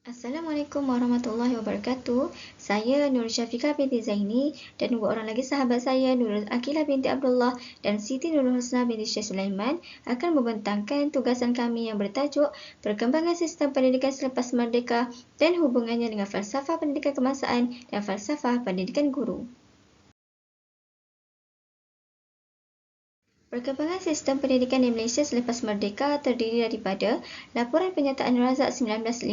Assalamualaikum warahmatullahi wabarakatuh. Saya Nur Syafiqah binti Zaini dan dua orang lagi sahabat saya, Nurul Akilah binti Abdullah dan Siti Nurul Husna binti Syekh Sulaiman akan membentangkan tugasan kami yang bertajuk Perkembangan Sistem Pendidikan Selepas Merdeka dan hubungannya dengan falsafah pendidikan kebangsaan dan falsafah pendidikan guru. Perkembangan sistem pendidikan di Malaysia selepas merdeka terdiri daripada Laporan Penyataan Razak 1956,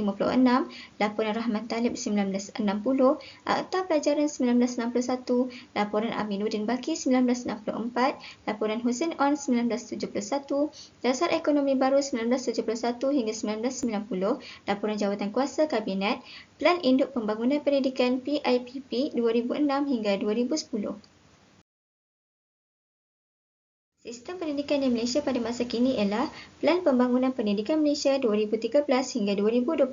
Laporan Rahman Talib 1960, Akta Pelajaran 1961, Laporan Aminuddin Baki 1964, Laporan Hussein On 1971, Dasar Ekonomi Baru 1971 hingga 1990, Laporan Jawatankuasa Kabinet, Plan Induk Pembangunan Pendidikan PIPP 2006 hingga 2010. Sistem pendidikan di Malaysia pada masa kini ialah Plan Pembangunan Pendidikan Malaysia 2013 hingga 2025.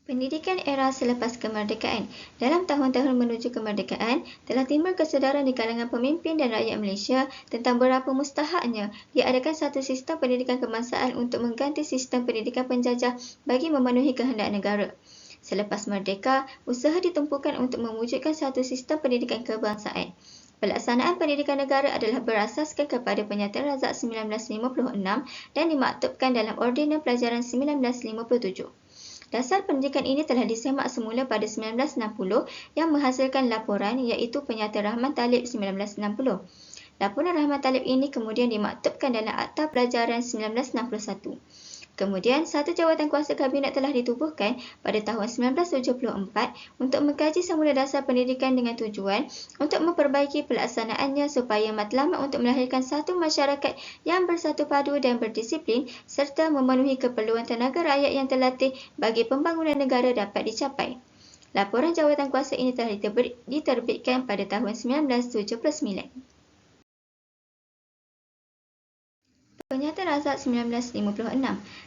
Pendidikan era selepas kemerdekaan. Dalam tahun-tahun menuju kemerdekaan, telah timbul kesedaran di kalangan pemimpin dan rakyat Malaysia tentang berapa mustahaknya diadakan satu sistem pendidikan kebangsaan untuk mengganti sistem pendidikan penjajah bagi memenuhi kehendak negara. Selepas merdeka, usaha ditempuhkan untuk mewujudkan satu sistem pendidikan kebangsaan. Pelaksanaan pendidikan negara adalah berasaskan kepada Penyataan Razak 1956 dan dimaktubkan dalam Ordinan Pelajaran 1957. Dasar pendidikan ini telah disemak semula pada 1960 yang menghasilkan laporan iaitu Penyataan Rahman Talib 1960. Laporan Rahman Talib ini kemudian dimaktubkan dalam Akta Pelajaran 1961. Kemudian, satu Jawatankuasa Kabinet telah ditubuhkan pada tahun 1974 untuk mengkaji semula dasar pendidikan dengan tujuan untuk memperbaiki pelaksanaannya supaya matlamat untuk melahirkan satu masyarakat yang bersatu padu dan berdisiplin serta memenuhi keperluan tenaga rakyat yang terlatih bagi pembangunan negara dapat dicapai. Laporan Jawatankuasa ini telah diterbitkan pada tahun 1979. Penyataan Razak 1956.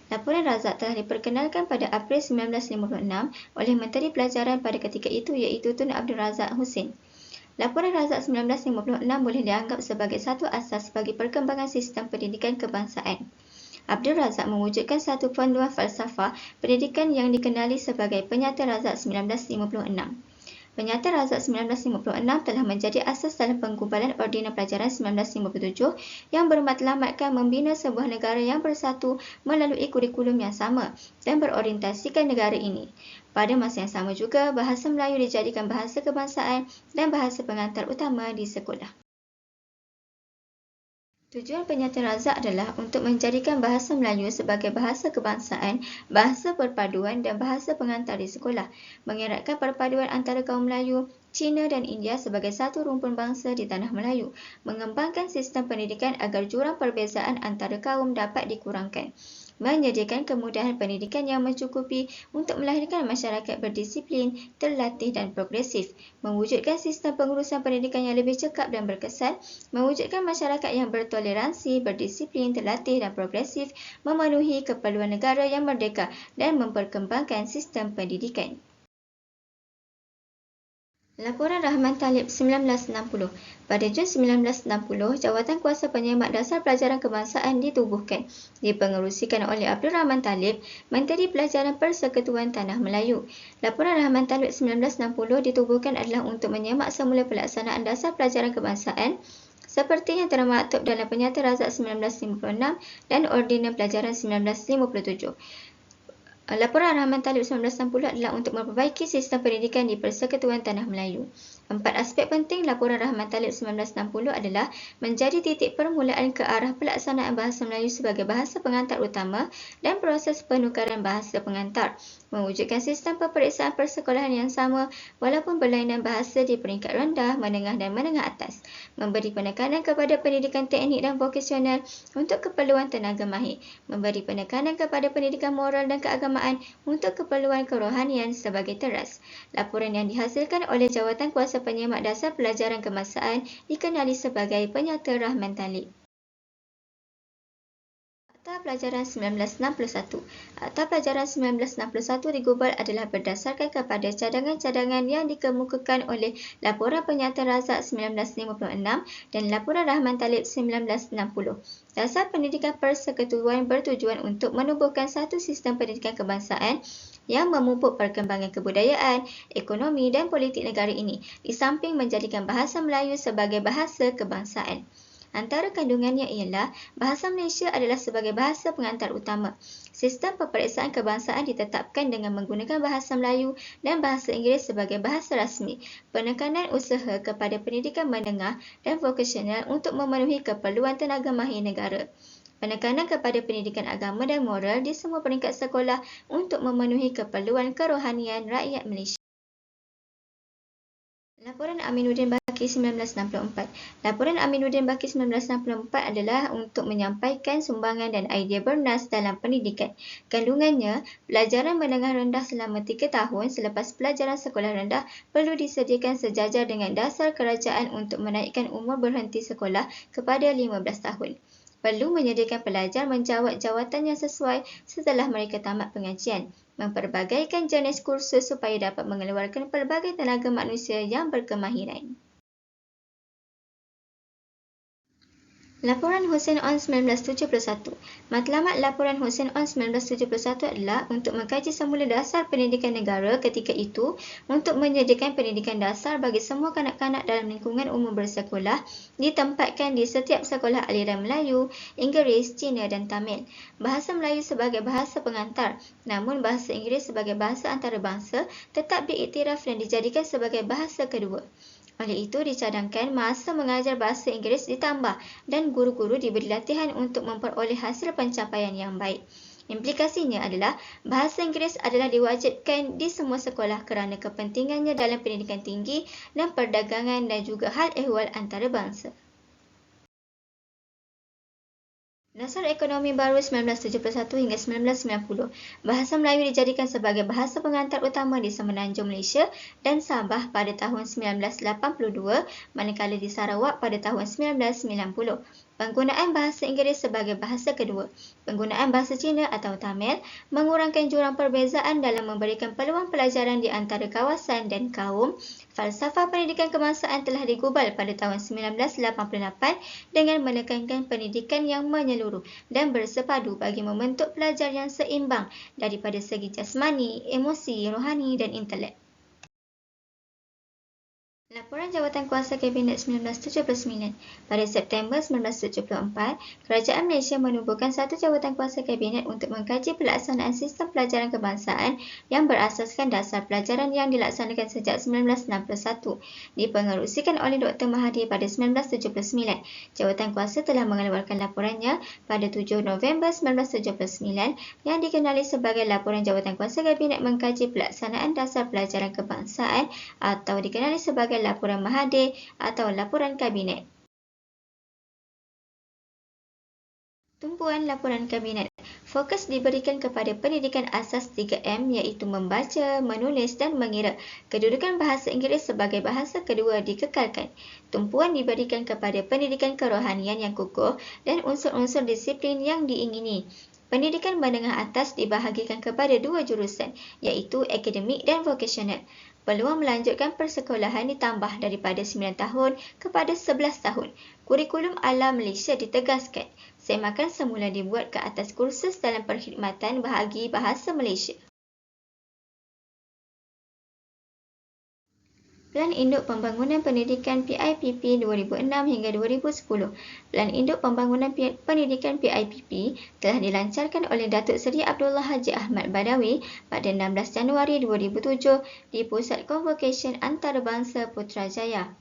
Laporan Razak telah diperkenalkan pada April 1956 oleh Menteri Pelajaran pada ketika itu iaitu Tun Abdul Razak Husin. Laporan Razak 1956 boleh dianggap sebagai satu asas bagi perkembangan sistem pendidikan kebangsaan. Abdul Razak mewujudkan satu panduan falsafah pendidikan yang dikenali sebagai Penyataan Razak 1956. Penyataan Razak 1956 telah menjadi asas dalam penggubalan Ordinan Pelajaran 1957 yang bermatlamatkan membina sebuah negara yang bersatu melalui kurikulum yang sama dan berorientasikan negara ini. Pada masa yang sama juga, bahasa Melayu dijadikan bahasa kebangsaan dan bahasa pengantar utama di sekolah. Tujuan Penyataan Razak adalah untuk menjadikan bahasa Melayu sebagai bahasa kebangsaan, bahasa perpaduan dan bahasa pengantar di sekolah, mengeratkan perpaduan antara kaum Melayu, Cina dan India sebagai satu rumpun bangsa di tanah Melayu, mengembangkan sistem pendidikan agar jurang perbezaan antara kaum dapat dikurangkan, menyediakan kemudahan pendidikan yang mencukupi untuk melahirkan masyarakat berdisiplin, terlatih dan progresif, mewujudkan sistem pengurusan pendidikan yang lebih cekap dan berkesan, mewujudkan masyarakat yang bertoleransi, berdisiplin, terlatih dan progresif, memenuhi keperluan negara yang merdeka dan memperkembangkan sistem pendidikan. Laporan Rahman Talib 1960. Pada Jun 1960, Jawatankuasa Penyemak Dasar Pelajaran Kebangsaan ditubuhkan, dipengerusikan oleh Abdul Rahman Talib, Menteri Pelajaran Persekutuan Tanah Melayu. Laporan Rahman Talib 1960 ditubuhkan adalah untuk menyemak semula pelaksanaan dasar pelajaran kebangsaan seperti yang termaktub dalam Penyataan Razak 1956 dan Ordinan Pelajaran 1957. Laporan Rahman Talib 1960 adalah untuk memperbaiki sistem pendidikan di Persekutuan Tanah Melayu. 4 aspek penting Laporan Rahman Talib 1960 adalah menjadi titik permulaan ke arah pelaksanaan bahasa Melayu sebagai bahasa pengantar utama dan proses penukaran bahasa pengantar, mewujudkan sistem peperiksaan persekolahan yang sama walaupun berlainan bahasa di peringkat rendah, menengah dan menengah atas, memberi penekanan kepada pendidikan teknik dan vokasional untuk keperluan tenaga mahir, memberi penekanan kepada pendidikan moral dan keagamaan untuk keperluan kerohanian sebagai teras. Laporan yang dihasilkan oleh Jawatankuasa Penyemak Dasar Pelajaran Kebangsaan dikenali sebagai Penyataan Rahman Talib. Akta Pelajaran 1961. Akta Pelajaran 1961 digubal adalah berdasarkan kepada cadangan-cadangan yang dikemukakan oleh Laporan Penyata Razak 1956 dan Laporan Rahman Talib 1960. Dasar pendidikan persekutuan bertujuan untuk menubuhkan satu sistem pendidikan kebangsaan yang memupuk perkembangan kebudayaan, ekonomi dan politik negara ini, di samping menjadikan bahasa Melayu sebagai bahasa kebangsaan. Antara kandungannya ialah bahasa Malaysia adalah sebagai bahasa pengantar utama. Sistem peperiksaan kebangsaan ditetapkan dengan menggunakan bahasa Melayu dan bahasa Inggeris sebagai bahasa rasmi. Penekanan usaha kepada pendidikan menengah dan vokasional untuk memenuhi keperluan tenaga mahir negara. Penekanan kepada pendidikan agama dan moral di semua peringkat sekolah untuk memenuhi keperluan kerohanian rakyat Malaysia. Laporan Aminuddin Baki 1964. Laporan Aminuddin Baki 1964 adalah untuk menyampaikan sumbangan dan idea bernas dalam pendidikan. Kandungannya, pelajaran menengah rendah selama 3 tahun selepas pelajaran sekolah rendah perlu disediakan sejajar dengan dasar kerajaan untuk menaikkan umur berhenti sekolah kepada 15 tahun. Perlu menyediakan pelajar menjawat jawatan yang sesuai setelah mereka tamat pengajian. Memperbagaikan jenis kursus supaya dapat mengeluarkan pelbagai tenaga manusia yang berkemahiran. Laporan Hussein On 1971. Matlamat Laporan Hussein On 1971 adalah untuk mengkaji semula dasar pendidikan negara ketika itu untuk menyediakan pendidikan dasar bagi semua kanak-kanak dalam lingkungan umum bersekolah ditempatkan di setiap sekolah aliran Melayu, Inggeris, Cina dan Tamil. Bahasa Melayu sebagai bahasa pengantar, namun bahasa Inggeris sebagai bahasa antarabangsa tetap diiktiraf dan dijadikan sebagai bahasa kedua. Oleh itu, dicadangkan masa mengajar bahasa Inggeris ditambah dan guru-guru diberi latihan untuk memperoleh hasil pencapaian yang baik. Implikasinya adalah bahasa Inggeris adalah diwajibkan di semua sekolah kerana kepentingannya dalam pendidikan tinggi dan perdagangan dan juga hal ehwal antarabangsa. Dasar Ekonomi Baru 1971 hingga 1990. Bahasa Melayu dijadikan sebagai bahasa pengantar utama di Semenanjung Malaysia dan Sabah pada tahun 1982, manakala di Sarawak pada tahun 1990. Penggunaan bahasa Inggeris sebagai bahasa kedua. Penggunaan bahasa Cina atau Tamil mengurangkan jurang perbezaan dalam memberikan peluang pelajaran di antara kawasan dan kaum. Falsafah pendidikan kebangsaan telah digubal pada tahun 1988 dengan menekankan pendidikan yang menyeluruh dan bersepadu bagi membentuk pelajar yang seimbang daripada segi jasmani, emosi, rohani dan intelek. Laporan Jawatankuasa Kabinet 1979. Pada September 1974, Kerajaan Malaysia menubuhkan satu Jawatankuasa Kabinet untuk mengkaji pelaksanaan sistem pelajaran kebangsaan yang berasaskan dasar pelajaran yang dilaksanakan sejak 1961. Dipengerusikan oleh Dr. Mahathir pada 1979. Jawatankuasa telah mengeluarkan laporannya pada 7 November 1979 yang dikenali sebagai Laporan Jawatankuasa Kabinet mengkaji pelaksanaan dasar pelajaran kebangsaan atau dikenali sebagai Laporan Mahathir atau Laporan Kabinet. Tumpuan Laporan Kabinet. Fokus diberikan kepada pendidikan asas 3M iaitu membaca, menulis dan mengira. Kedudukan bahasa Inggeris sebagai bahasa kedua dikekalkan. Tumpuan diberikan kepada pendidikan kerohanian yang kukuh dan unsur-unsur disiplin yang diingini. Pendidikan menengah atas dibahagikan kepada dua jurusan iaitu akademik dan vokasional. Peluang melanjutkan persekolahan ditambah daripada 9 tahun kepada 11 tahun. Kurikulum ala Malaysia ditegaskan. Semakan semula dibuat ke atas kursus dalam perkhidmatan bahagi bahasa Malaysia. Pelan Induk Pembangunan Pendidikan PIPP 2006 hingga 2010. Pelan Induk Pembangunan Pendidikan PIPP telah dilancarkan oleh Datuk Seri Abdullah Haji Ahmad Badawi pada 16 Januari 2007 di Pusat Convocation Antarabangsa Putrajaya.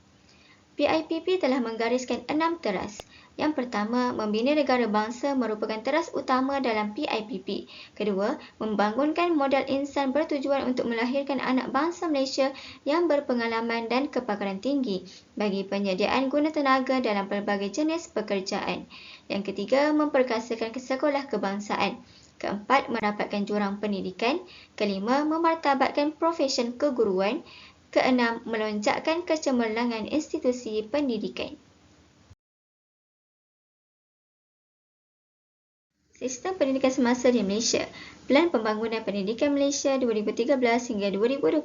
PIPP telah menggariskan 6 teras. Yang pertama, membina negara bangsa merupakan teras utama dalam PIPP. Kedua, membangunkan modal insan bertujuan untuk melahirkan anak bangsa Malaysia yang berpengalaman dan kepakaran tinggi bagi penyediaan guna tenaga dalam pelbagai jenis pekerjaan. Yang ketiga, memperkasakan sekolah kebangsaan. Keempat, merapatkan jurang pendidikan. Kelima, memartabatkan profesion keguruan. Keenam, melonjakkan kecemerlangan institusi pendidikan. Sistem pendidikan semasa di Malaysia. Pelan Pembangunan Pendidikan Malaysia 2013 hingga 2025.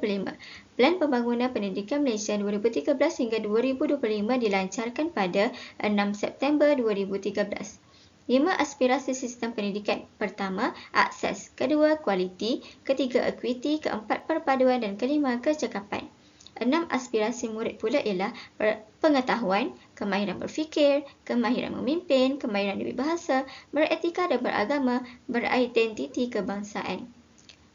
Pelan Pembangunan Pendidikan Malaysia 2013 hingga 2025 dilancarkan pada 6 September 2013. 5 aspirasi sistem pendidikan. Pertama, akses. Kedua, kualiti. Ketiga, equity. Keempat, perpaduan. Dan kelima, kecekapan. 6 aspirasi murid pula ialah pengetahuan, kemahiran berfikir, kemahiran memimpin, kemahiran berbahasa, beretika dan beragama, beridentiti kebangsaan.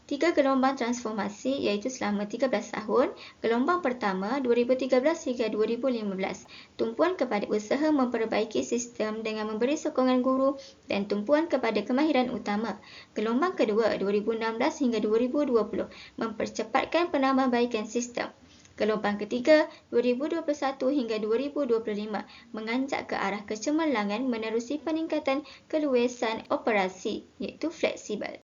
3 gelombang transformasi iaitu selama 13 tahun. Gelombang pertama 2013 hingga 2015. Tumpuan kepada usaha memperbaiki sistem dengan memberi sokongan guru dan tumpuan kepada kemahiran utama. Gelombang kedua 2016 hingga 2020. Mempercepatkan penambahbaikan sistem. Gelombang ketiga 2021 hingga 2025 menganjak ke arah kecemerlangan menerusi peningkatan keluasan operasi iaitu fleksibel.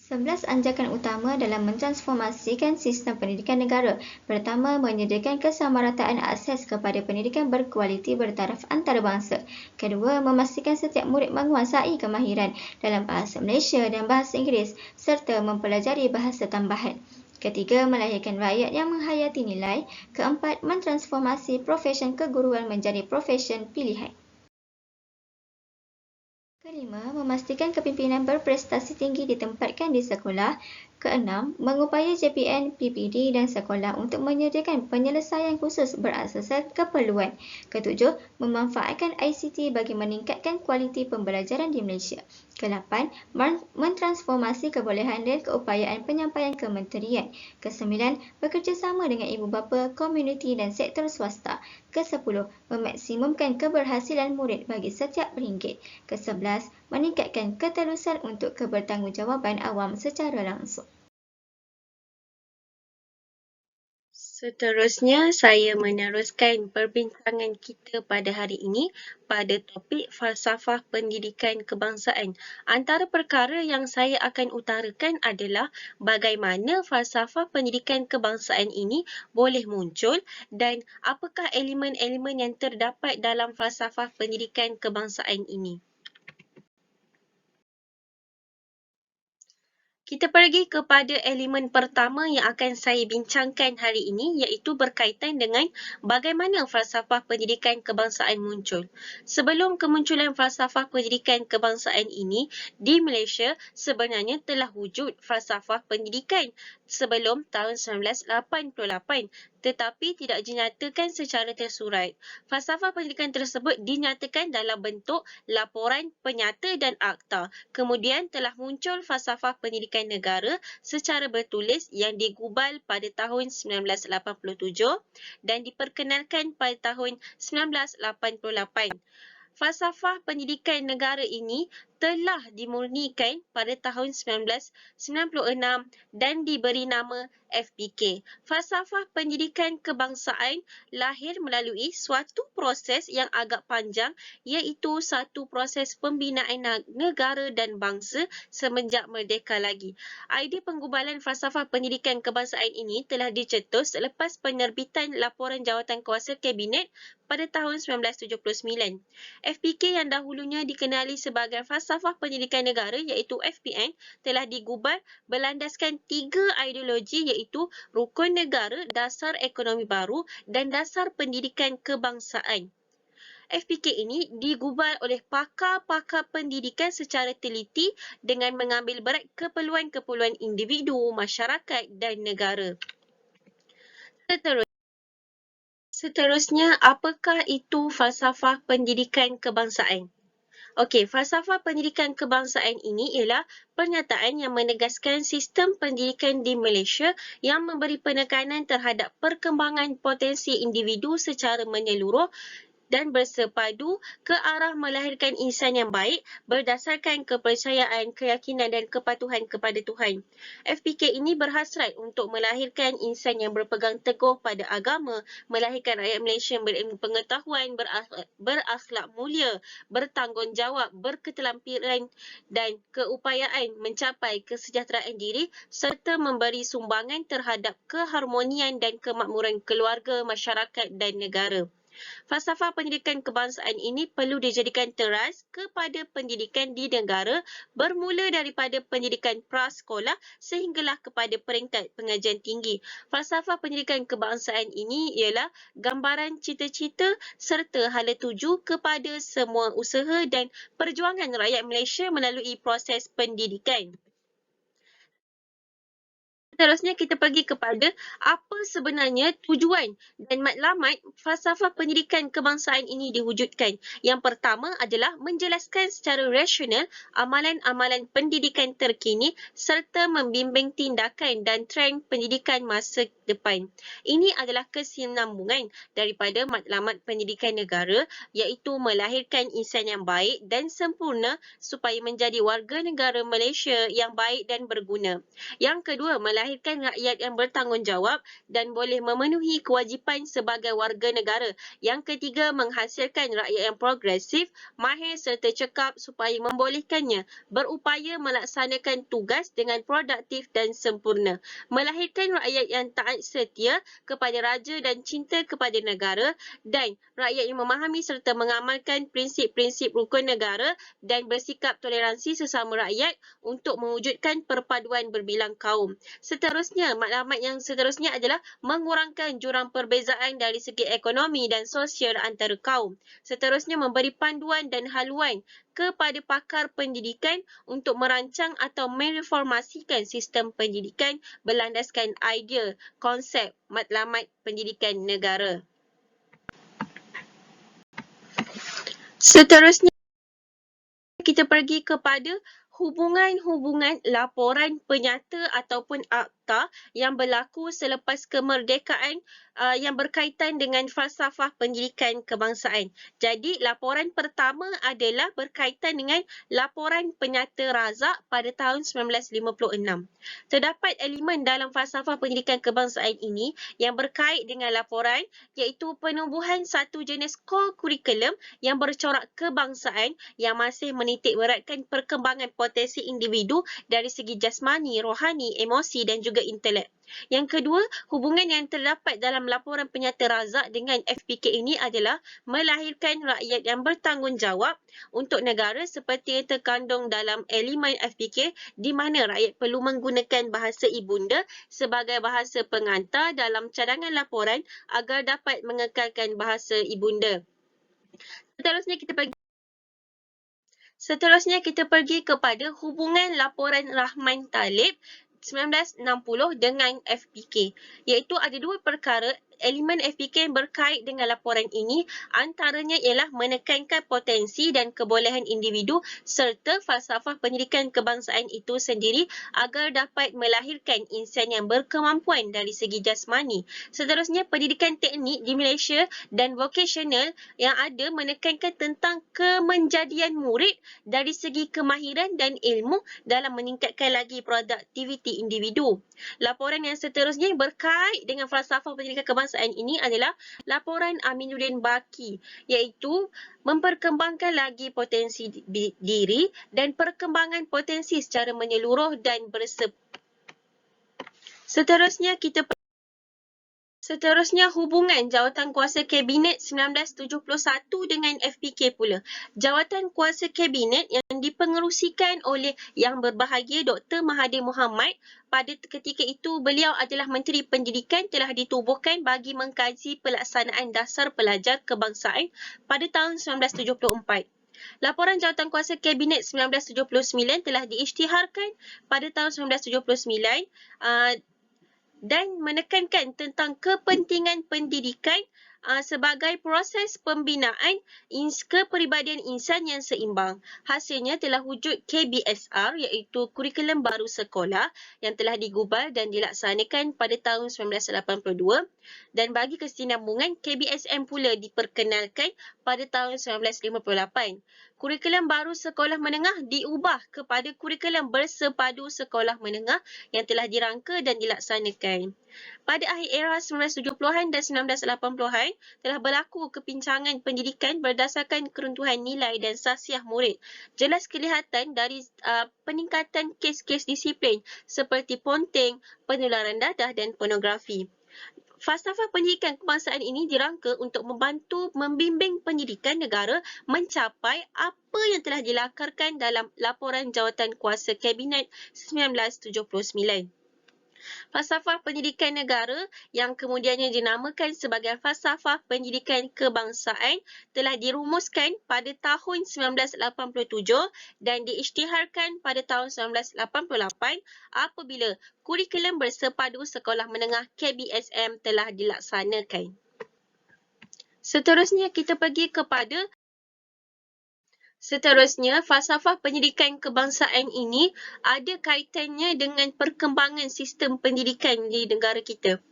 11 anjakan utama dalam mentransformasikan sistem pendidikan negara. Pertama, menyediakan kesamarataan akses kepada pendidikan berkualiti bertaraf antarabangsa. Kedua, memastikan setiap murid menguasai kemahiran dalam bahasa Malaysia dan bahasa Inggeris serta mempelajari bahasa tambahan. Ketiga, melahirkan rakyat yang menghayati nilai. Keempat, mentransformasi profesion keguruan menjadi profesion pilihan. Kelima, memastikan kepimpinan berprestasi tinggi ditempatkan di sekolah. Keenam, mengupaya JPN, PPD dan sekolah untuk menyediakan penyelesaian khusus berasaskan keperluan. Ketujuh, memanfaatkan ICT bagi meningkatkan kualiti pembelajaran di Malaysia. Kelapan, mentransformasi kebolehan dan keupayaan penyampaian kementerian. Kesembilan, bekerjasama dengan ibu bapa, komuniti dan sektor swasta. Kesepuluh, memaksimumkan keberhasilan murid bagi setiap ringgit. Kesebelas, meningkatkan ketelusan untuk kebertanggungjawaban awam secara langsung. Seterusnya, saya meneruskan perbincangan kita pada hari ini pada topik falsafah pendidikan kebangsaan. Antara perkara yang saya akan utarakan adalah bagaimana falsafah pendidikan kebangsaan ini boleh muncul dan apakah elemen-elemen yang terdapat dalam falsafah pendidikan kebangsaan ini. Kita pergi kepada elemen pertama yang akan saya bincangkan hari ini iaitu berkaitan dengan bagaimana falsafah pendidikan kebangsaan muncul. Sebelum kemunculan falsafah pendidikan kebangsaan ini, di Malaysia sebenarnya telah wujud falsafah pendidikan sebelum tahun 1988 tetapi tidak dinyatakan secara tersurat. Falsafah pendidikan tersebut dinyatakan dalam bentuk laporan penyata dan akta. Kemudian telah muncul falsafah pendidikan negara secara bertulis yang digubal pada tahun 1987 dan diperkenalkan pada tahun 1988. Falsafah pendidikan negara ini telah dimurnikan pada tahun 1996 dan diberi nama FPK. Falsafah pendidikan kebangsaan lahir melalui suatu proses yang agak panjang iaitu satu proses pembinaan negara dan bangsa semenjak merdeka lagi. Idea penggubalan falsafah pendidikan kebangsaan ini telah dicetus selepas penerbitan laporan Jawatankuasa Kabinet pada tahun 1979. FPK yang dahulunya dikenali sebagai Falsafah Pendidikan Negara iaitu FPN telah digubal berlandaskan 3 ideologi iaitu Rukun Negara, Dasar Ekonomi Baru dan Dasar Pendidikan Kebangsaan. FPK ini digubal oleh pakar-pakar pendidikan secara teliti dengan mengambil berat keperluan-keperluan individu, masyarakat dan negara. Seterusnya, apakah itu falsafah pendidikan kebangsaan? Okey, falsafah pendidikan kebangsaan ini ialah pernyataan yang menegaskan sistem pendidikan di Malaysia yang memberi penekanan terhadap perkembangan potensi individu secara menyeluruh dan bersepadu ke arah melahirkan insan yang baik berdasarkan kepercayaan, keyakinan dan kepatuhan kepada Tuhan. FPK ini berhasrat untuk melahirkan insan yang berpegang teguh pada agama, melahirkan rakyat Malaysia yang berilmu pengetahuan, berakhlak mulia, bertanggungjawab, berketerampilan dan keupayaan mencapai kesejahteraan diri serta memberi sumbangan terhadap keharmonian dan kemakmuran keluarga, masyarakat dan negara. Falsafah pendidikan kebangsaan ini perlu dijadikan teras kepada pendidikan di negara bermula daripada pendidikan prasekolah sehinggalah kepada peringkat pengajian tinggi. Falsafah pendidikan kebangsaan ini ialah gambaran cita-cita serta hala tuju kepada semua usaha dan perjuangan rakyat Malaysia melalui proses pendidikan. Seterusnya kita pergi kepada apa sebenarnya tujuan dan matlamat falsafah pendidikan kebangsaan ini diwujudkan. Yang pertama adalah menjelaskan secara rasional amalan-amalan pendidikan terkini serta membimbing tindakan dan trend pendidikan masa depan. Ini adalah kesinambungan daripada matlamat pendidikan negara iaitu melahirkan insan yang baik dan sempurna supaya menjadi warga negara Malaysia yang baik dan berguna. Yang kedua, melahirkan rakyat yang bertanggungjawab dan boleh memenuhi kewajipan sebagai warga negara. Yang ketiga, menghasilkan rakyat yang progresif, mahir serta cekap supaya membolehkannya berupaya melaksanakan tugas dengan produktif dan sempurna. Melahirkan rakyat yang taat setia kepada raja dan cinta kepada negara dan rakyat yang memahami serta mengamalkan prinsip-prinsip rukun negara dan bersikap toleransi sesama rakyat untuk mewujudkan perpaduan berbilang kaum. Seterusnya, matlamat yang seterusnya adalah mengurangkan jurang perbezaan dari segi ekonomi dan sosial antara kaum. Seterusnya, memberi panduan dan haluan kepada pakar pendidikan untuk merancang atau mereformasikan sistem pendidikan berlandaskan idea, konsep, matlamat pendidikan negara. Seterusnya, kita pergi kepada hubungan-hubungan laporan penyata ataupun akta yang berlaku selepas kemerdekaan yang berkaitan dengan falsafah pendidikan kebangsaan. Jadi, laporan pertama adalah berkaitan dengan laporan penyata razak pada tahun 1956. Terdapat elemen dalam falsafah pendidikan kebangsaan ini yang berkait dengan laporan iaitu penubuhan satu jenis core curriculum yang bercorak kebangsaan yang masih menitik beratkan perkembangan potensi individu dari segi jasmani, rohani, emosi dan juga intelek. Yang kedua, hubungan yang terdapat dalam laporan penyata razak dengan FPK ini adalah melahirkan rakyat yang bertanggungjawab untuk negara seperti yang terkandung dalam elemen FPK di mana rakyat perlu menggunakan bahasa ibunda sebagai bahasa pengantar dalam cadangan laporan agar dapat mengekalkan bahasa ibunda. Seterusnya kita pergi kepada hubungan laporan Rahman Talib 1960 dengan FPK, iaitu ada dua perkara elemen FPK yang berkait dengan laporan ini, antaranya ialah menekankan potensi dan kebolehan individu serta falsafah pendidikan kebangsaan itu sendiri agar dapat melahirkan insan yang berkemampuan dari segi jasmani. Seterusnya, pendidikan teknik di Malaysia dan vocational yang ada menekankan tentang kemenjadian murid dari segi kemahiran dan ilmu dalam meningkatkan lagi produktiviti individu. Laporan yang seterusnya yang berkait dengan falsafah pendidikan kebangsaan ini adalah laporan Aminuddin Baki, iaitu memperkembangkan lagi potensi diri dan perkembangan potensi secara menyeluruh dan Seterusnya, hubungan Jawatan Kuasa Kabinet 1971 dengan FPK pula. Jawatan Kuasa Kabinet yang dipengerusikan oleh Yang Berbahagia Dr. Mahathir Mohamad pada ketika itu beliau adalah Menteri Pendidikan telah ditubuhkan bagi mengkaji pelaksanaan dasar pelajar kebangsaan pada tahun 1974. Laporan Jawatan Kuasa Kabinet 1979 telah diisytiharkan pada tahun 1979 dan menekankan tentang kepentingan pendidikan sebagai proses pembinaan kepribadian insan yang seimbang. Hasilnya telah wujud KBSR iaitu Kurikulum Baru Sekolah yang telah digubal dan dilaksanakan pada tahun 1982 dan bagi kesinambungan KBSM pula diperkenalkan pada tahun 1958. Kurikulum Baru Sekolah Menengah diubah kepada Kurikulum Bersepadu Sekolah Menengah yang telah dirangka dan dilaksanakan. Pada akhir era 1970-an dan 1980-an telah berlaku kepincangan pendidikan berdasarkan keruntuhan nilai dan sasiah murid. Jelas kelihatan dari peningkatan kes-kes disiplin seperti ponteng, penularan dadah dan pornografi. Falsafah pendidikan kebangsaan ini dirangka untuk membantu membimbing pendidikan negara mencapai apa yang telah dilakarkan dalam Laporan Jawatan Kuasa Kabinet 1979. Falsafah pendidikan negara yang kemudiannya dinamakan sebagai falsafah pendidikan kebangsaan telah dirumuskan pada tahun 1987 dan diisytiharkan pada tahun 1988 apabila kurikulum bersepadu sekolah menengah KBSM telah dilaksanakan. Seterusnya, falsafah pendidikan kebangsaan ini ada kaitannya dengan perkembangan sistem pendidikan di negara kita.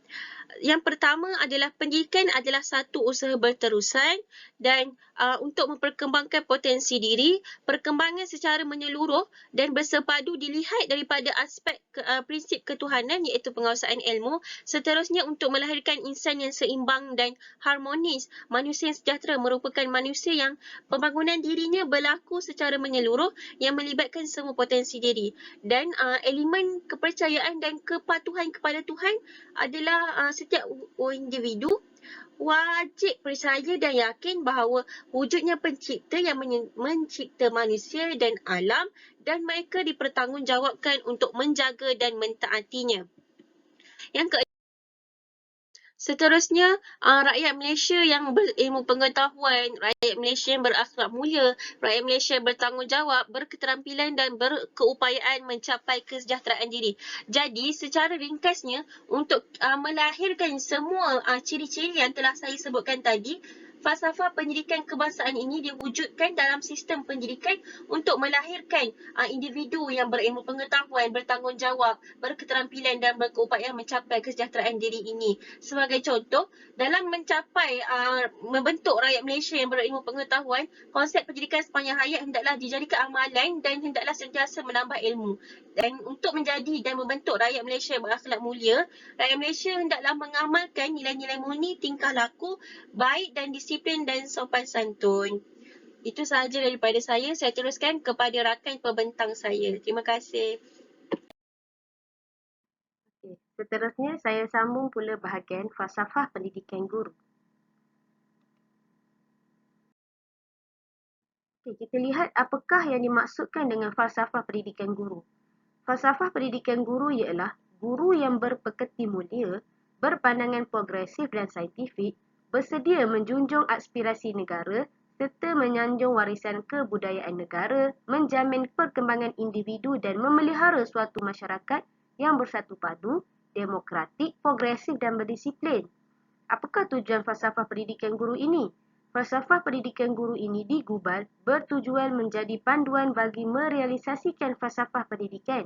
Yang pertama adalah pendidikan adalah satu usaha berterusan dan untuk memperkembangkan potensi diri, perkembangan secara menyeluruh dan bersepadu dilihat daripada aspek prinsip ketuhanan iaitu penguasaan ilmu, seterusnya untuk melahirkan insan yang seimbang dan harmonis. Manusia yang sejahtera merupakan manusia yang pembangunan dirinya berlaku secara menyeluruh yang melibatkan semua potensi diri dan elemen kepercayaan dan kepatuhan kepada Tuhan adalah setiap individu wajib percaya dan yakin bahawa wujudnya pencipta yang mencipta manusia dan alam dan mereka dipertanggungjawabkan untuk menjaga dan mentaatinya. Seterusnya, rakyat Malaysia yang berilmu pengetahuan, rakyat Malaysia yang berakhlak mulia, rakyat Malaysia yang bertanggungjawab, berketerampilan dan berkeupayaan mencapai kesejahteraan diri. Jadi, secara ringkasnya, untuk melahirkan semua ciri-ciri yang telah saya sebutkan tadi, falsafah pendidikan kebangsaan ini diwujudkan dalam sistem pendidikan untuk melahirkan individu yang berilmu pengetahuan, bertanggungjawab, berketerampilan dan berkeupayaan mencapai kesejahteraan diri ini. Sebagai contoh, dalam mencapai membentuk rakyat Malaysia yang berilmu pengetahuan, konsep pendidikan sepanjang hayat hendaklah dijadikan amalan dan hendaklah sentiasa menambah ilmu. Dan untuk menjadi dan membentuk rakyat Malaysia yang berakhlak mulia, rakyat Malaysia hendaklah mengamalkan nilai-nilai murni, tingkah laku baik dan disiplin dan sopan santun. Itu sahaja daripada saya. Saya teruskan kepada rakan pembentang saya. Terima kasih. Seterusnya, saya sambung pula bahagian falsafah pendidikan guru. Kita lihat apakah yang dimaksudkan dengan falsafah pendidikan guru. Falsafah pendidikan guru ialah guru yang berpekerti mulia, berpandangan progresif dan saintifik, bersedia menjunjung aspirasi negara serta menyanjung warisan kebudayaan negara, menjamin perkembangan individu dan memelihara suatu masyarakat yang bersatu padu, demokratik, progresif dan berdisiplin. Apakah tujuan falsafah pendidikan guru ini? Falsafah pendidikan guru ini digubal bertujuan menjadi panduan bagi merealisasikan falsafah pendidikan.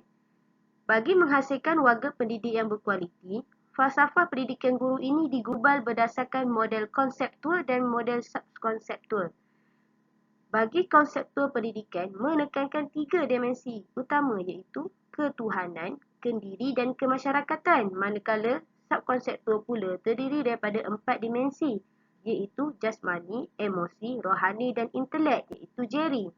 Bagi menghasilkan warga pendidik yang berkualiti, falsafah pendidikan guru ini digubal berdasarkan model konseptual dan model subkonseptual. Bagi konseptual pendidikan menekankan 3 dimensi utama iaitu ketuhanan, kendiri dan kemasyarakatan, manakala subkonseptual pula terdiri daripada 4 dimensi iaitu jasmani, emosi, rohani dan intelek iaitu Jerry.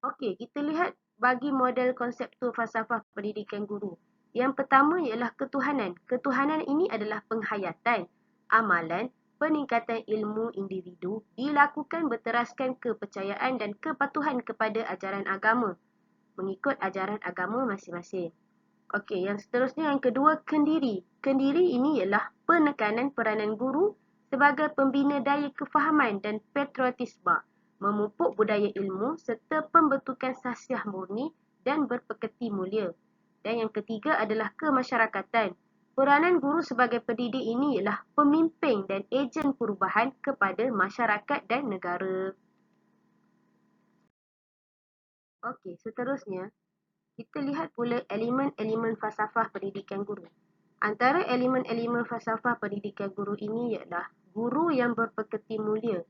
Okey, kita lihat bagi model konseptual falsafah pendidikan guru. Yang pertama ialah ketuhanan. Ketuhanan ini adalah penghayatan, amalan, peningkatan ilmu individu dilakukan berteraskan kepercayaan dan kepatuhan kepada ajaran agama mengikut ajaran agama masing-masing. Okey, yang seterusnya yang kedua kendiri. Kendiri ini ialah penekanan peranan guru sebagai pembina daya kefahaman dan patriotisme, memupuk budaya ilmu serta pembentukan sahsiah murni dan berpekerti mulia. Dan yang ketiga adalah kemasyarakatan. Peranan guru sebagai pendidik ini ialah pemimpin dan ejen perubahan kepada masyarakat dan negara. Okey, seterusnya kita lihat pula elemen-elemen falsafah pendidikan guru. Antara elemen-elemen falsafah pendidikan guru ini ialah guru yang berpekerti mulia.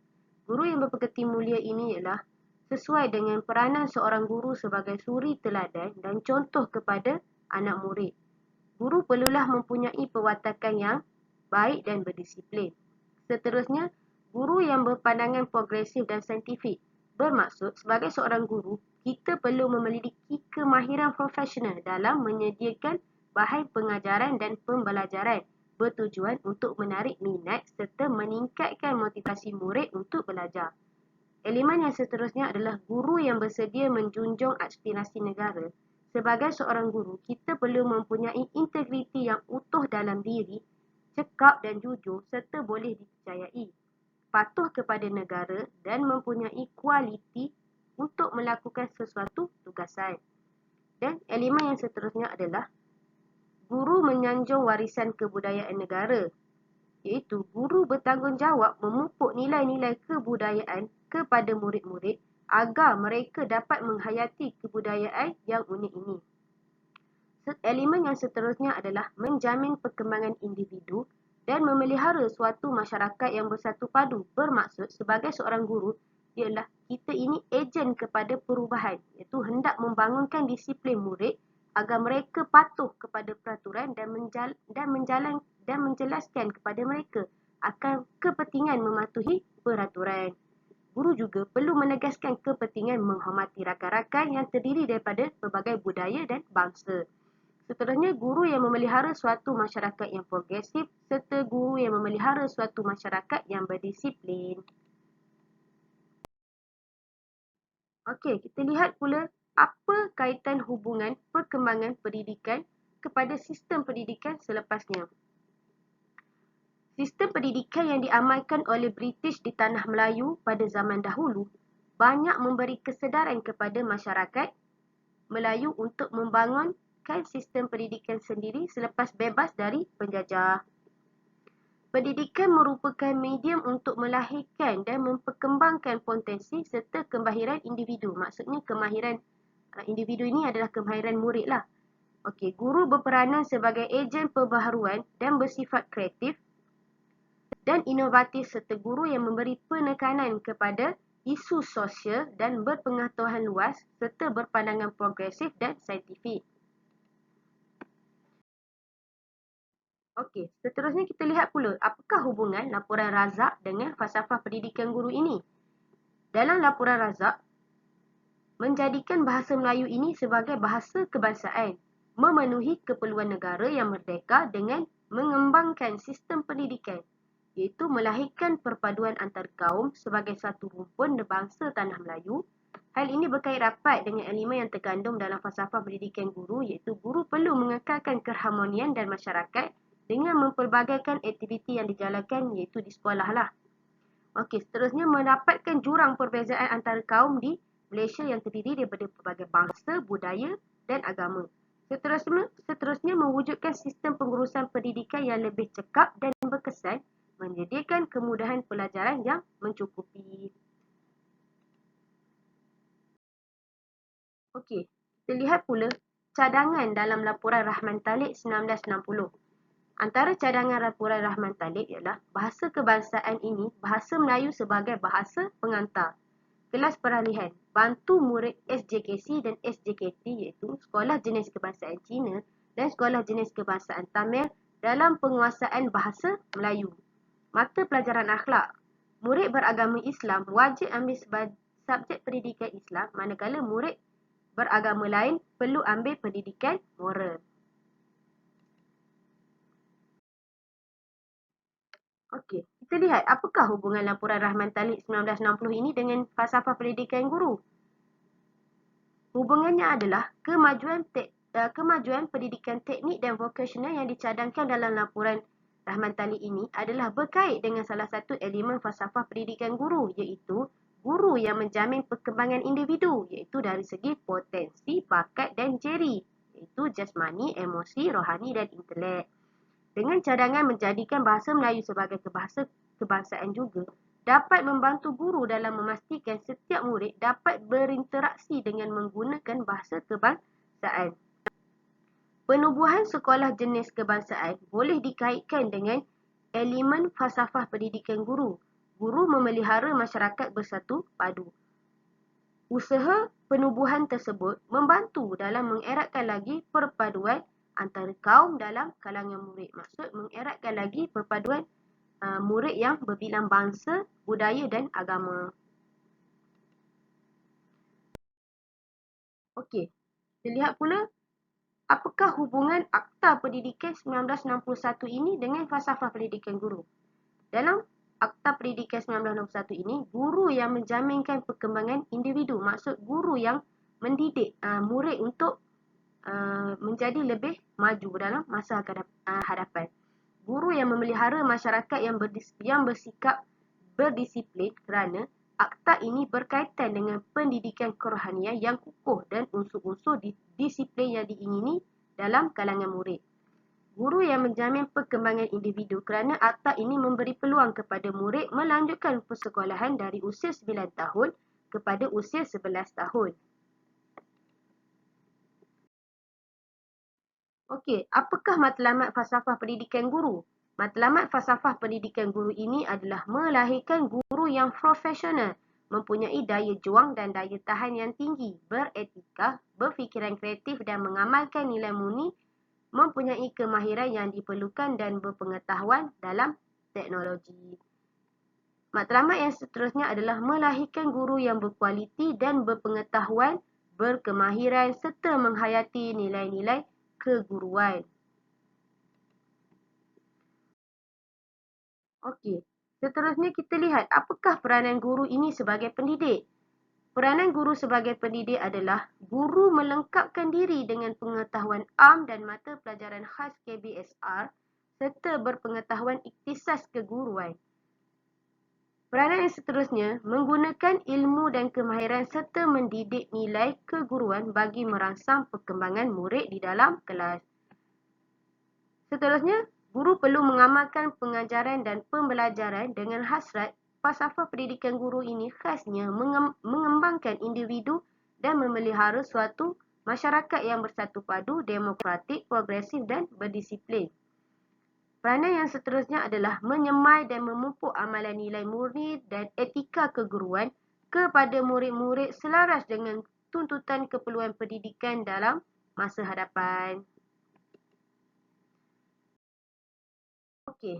Guru yang berpekerti mulia ini ialah sesuai dengan peranan seorang guru sebagai suri teladan dan contoh kepada anak murid. Guru perlulah mempunyai perwatakan yang baik dan berdisiplin. Seterusnya, guru yang berpandangan progresif dan saintifik. Bermaksud, sebagai seorang guru, kita perlu memiliki kemahiran profesional dalam menyediakan bahan pengajaran dan pembelajaran bertujuan untuk menarik minat serta meningkatkan motivasi murid untuk belajar. Elemen yang seterusnya adalah guru yang bersedia menjunjung aspirasi negara. Sebagai seorang guru, kita perlu mempunyai integriti yang utuh dalam diri, cekap dan jujur serta boleh dipercayai, patuh kepada negara dan mempunyai kualiti untuk melakukan sesuatu tugasan. Dan elemen yang seterusnya adalah guru menyanjung warisan kebudayaan negara, iaitu guru bertanggungjawab memupuk nilai-nilai kebudayaan kepada murid-murid agar mereka dapat menghayati kebudayaan yang unik ini. Elemen yang seterusnya adalah menjamin perkembangan individu dan memelihara suatu masyarakat yang bersatu padu. Bermaksud sebagai seorang guru ialah kita ini ejen kepada perubahan, iaitu hendak membangunkan disiplin murid agar mereka patuh kepada peraturan dan menjelaskan kepada mereka akan kepentingan mematuhi peraturan. Guru juga perlu menegaskan kepentingan menghormati rakan-rakan yang terdiri daripada pelbagai budaya dan bangsa. Seterusnya, guru yang memelihara suatu masyarakat yang progresif serta guru yang memelihara suatu masyarakat yang berdisiplin. Okey, kita lihat pula apa kaitan hubungan perkembangan pendidikan kepada sistem pendidikan selepasnya. Sistem pendidikan yang diamalkan oleh British di Tanah Melayu pada zaman dahulu banyak memberi kesedaran kepada masyarakat Melayu untuk membangunkan sistem pendidikan sendiri selepas bebas dari penjajah. Pendidikan merupakan medium untuk melahirkan dan memperkembangkan potensi serta kemahiran individu. Maksudnya kemahiran individu ini adalah kemahiran murid lah. Okey, guru berperanan sebagai ejen perbaharuan dan bersifat kreatif dan inovatif serta guru yang memberi penekanan kepada isu sosial dan berpengetahuan luas serta berpandangan progresif dan saintifik. Okey, seterusnya kita lihat pula apakah hubungan laporan Razak dengan falsafah pendidikan guru ini. Dalam laporan Razak, menjadikan bahasa Melayu ini sebagai bahasa kebangsaan, memenuhi keperluan negara yang merdeka dengan mengembangkan sistem pendidikan, iaitu melahirkan perpaduan antar kaum sebagai satu rumpun bangsa Tanah Melayu. Hal ini berkait rapat dengan elemen yang terkandung dalam falsafah pendidikan guru, iaitu guru perlu mengekalkan keharmonian dan masyarakat dengan mempelbagaikan aktiviti yang dijalankan iaitu di sekolah lah. Okey, seterusnya mendapatkan jurang perbezaan antara kaum di Malaysia yang terdiri daripada pelbagai bangsa, budaya dan agama. Seterusnya mewujudkan sistem pengurusan pendidikan yang lebih cekap dan berkesan, menyediakan kemudahan pelajaran yang mencukupi. Okey, kita lihat pula cadangan dalam laporan Rahman Talib 1960. Antara cadangan laporan Rahman Talib ialah bahasa kebangsaan ini bahasa Melayu sebagai bahasa pengantar, kelas peralihan, bantu murid SJKC dan SJKT iaitu Sekolah Jenis Kebangsaan Cina dan Sekolah Jenis Kebangsaan Tamil dalam penguasaan bahasa Melayu. Mata pelajaran akhlak, murid beragama Islam wajib ambil subjek pendidikan Islam manakala murid beragama lain perlu ambil pendidikan moral. Okey, kita lihat apakah hubungan laporan Rahman Talib 1960 ini dengan falsafah pendidikan guru. Hubungannya adalah kemajuan pendidikan teknik dan vokasional yang dicadangkan dalam laporan Rahman Talib ini adalah berkait dengan salah satu elemen falsafah pendidikan guru, iaitu guru yang menjamin perkembangan individu, iaitu dari segi potensi, bakat dan jeri, iaitu jasmani, emosi, rohani dan intelek. Dengan cadangan menjadikan bahasa Melayu sebagai bahasa kebangsaan juga dapat membantu guru dalam memastikan setiap murid dapat berinteraksi dengan menggunakan bahasa kebangsaan. Penubuhan sekolah jenis kebangsaan boleh dikaitkan dengan elemen falsafah pendidikan guru. Guru memelihara masyarakat bersatu padu. Usaha penubuhan tersebut membantu dalam mengeratkan lagi perpaduan antara kaum dalam kalangan murid. Maksud mengeratkan lagi perpaduan murid yang berbilang bangsa, budaya dan agama. Okey, kita lihat pula apakah hubungan Akta Pendidikan 1961 ini dengan falsafah pendidikan guru? Dalam Akta Pendidikan 1961 ini, guru yang menjaminkan perkembangan individu, maksud guru yang mendidik murid untuk menjadi lebih maju dalam masa hadapan. Guru yang memelihara masyarakat yang bersikap berdisiplin kerana akta ini berkaitan dengan pendidikan kerohanian yang kukuh dan unsur-unsur disiplin yang diingini dalam kalangan murid. Guru yang menjamin perkembangan individu kerana akta ini memberi peluang kepada murid melanjutkan persekolahan dari usia 9 tahun kepada usia 11 tahun. Okey, apakah matlamat falsafah pendidikan guru? Matlamat falsafah pendidikan guru ini adalah melahirkan guru yang profesional, mempunyai daya juang dan daya tahan yang tinggi, beretika, berfikiran kreatif dan mengamalkan nilai murni, mempunyai kemahiran yang diperlukan dan berpengetahuan dalam teknologi. Matlamat yang seterusnya adalah melahirkan guru yang berkualiti dan berpengetahuan, berkemahiran serta menghayati nilai-nilai keguruan. Okey, seterusnya kita lihat apakah peranan guru ini sebagai pendidik. Peranan guru sebagai pendidik adalah guru melengkapkan diri dengan pengetahuan am dan mata pelajaran khas KBSR serta berpengetahuan ikhtisas keguruan. Peranan yang seterusnya menggunakan ilmu dan kemahiran serta mendidik nilai keguruan bagi merangsang perkembangan murid di dalam kelas. Seterusnya, guru perlu mengamalkan pengajaran dan pembelajaran dengan hasrat. Falsafah pendidikan guru ini khasnya mengembangkan individu dan memelihara suatu masyarakat yang bersatu padu, demokratik, progresif dan berdisiplin. Peranan yang seterusnya adalah menyemai dan memupuk amalan nilai murni dan etika keguruan kepada murid-murid selaras dengan tuntutan keperluan pendidikan dalam masa hadapan. Okey.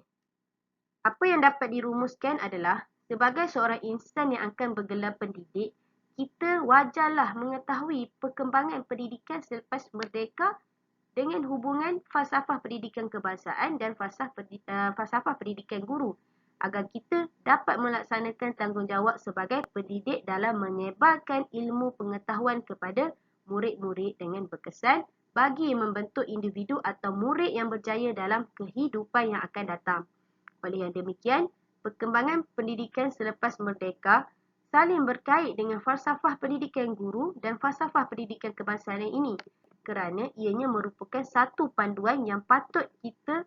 Apa yang dapat dirumuskan adalah sebagai seorang insan yang akan bergelar pendidik, kita wajarlah mengetahui perkembangan pendidikan selepas merdeka dengan hubungan falsafah pendidikan kebangsaan dan falsafah pendidikan guru agar kita dapat melaksanakan tanggungjawab sebagai pendidik dalam menyebarkan ilmu pengetahuan kepada murid-murid dengan berkesan bagi membentuk individu atau murid yang berjaya dalam kehidupan yang akan datang. Oleh yang demikian, perkembangan pendidikan selepas merdeka saling berkait dengan falsafah pendidikan guru dan falsafah pendidikan kebangsaan ini kerana ianya merupakan satu panduan yang patut kita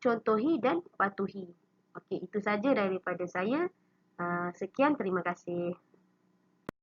contohi dan patuhi. Okey, itu saja daripada saya. Sekian, terima kasih.